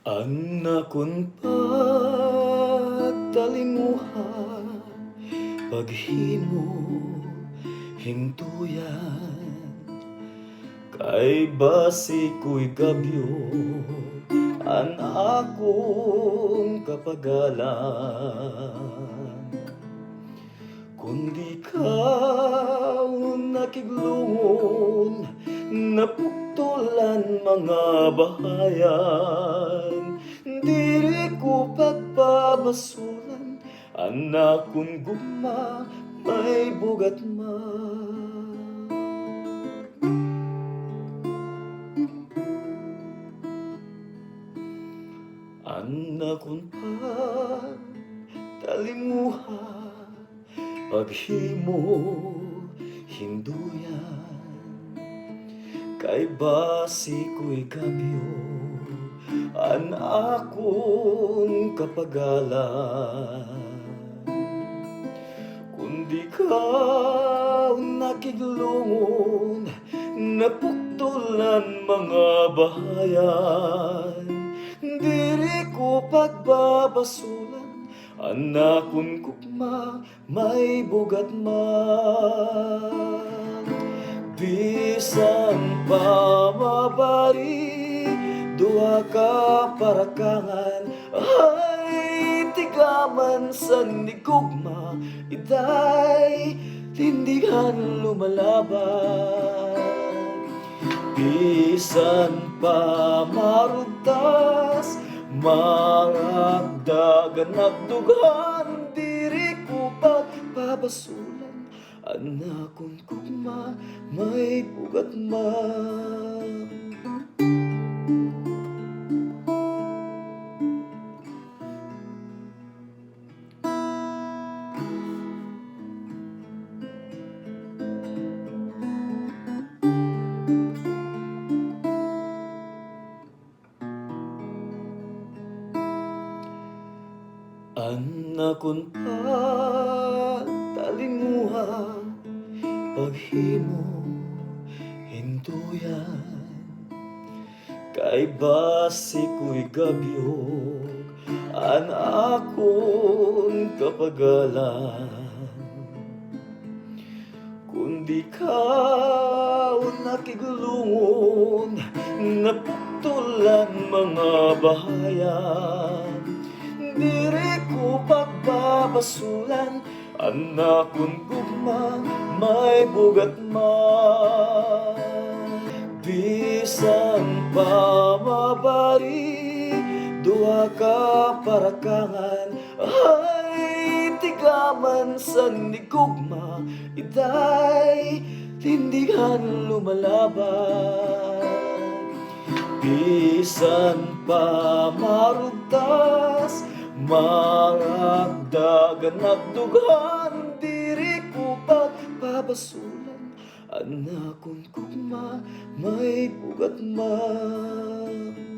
Anakon pagtalimuha, paghimo hintuyan, kay basi ko'y gabyo an akong kapagalan. Kundi ka nakiglungon, napuktulan mga bahayan. Diri ko pagpabasulan, anak kong gugma may bugat man. Anak kong pagtalimuha, paghimo hinduyan, kay basi ko'y gabyo an akong kapagalan. Kundi ka nakiglungon, napuktulan mga bahayan. Diri ko pagbabasulan, anak kong kukma may bugat man. Bisan pa mabari, duha ka parakangan, ay tigaman sa nigugma, iday tindigan lumalaban. Bisan pa marugtas, maragdagan at dugan, diri ko pagpabasulan, anak kong kugma may bugat man. Anak kong pagtalimuha, paghimo hintuyan, kay basi ko'y gabyog an akong kapagalan. Kundi ka nakiglungon, napuktulan mga bahayan. Diri ko pagbabasulan, anak kong gugma may bugat man. Bisan pa mabari, duha ka parakangan, ay tigaman sa nigugma, iday tindigan lumalaban. Bisan pa marugtas, maragdagan at dugan, diri ko pagpabasulan, anak kong kugma may bugat man.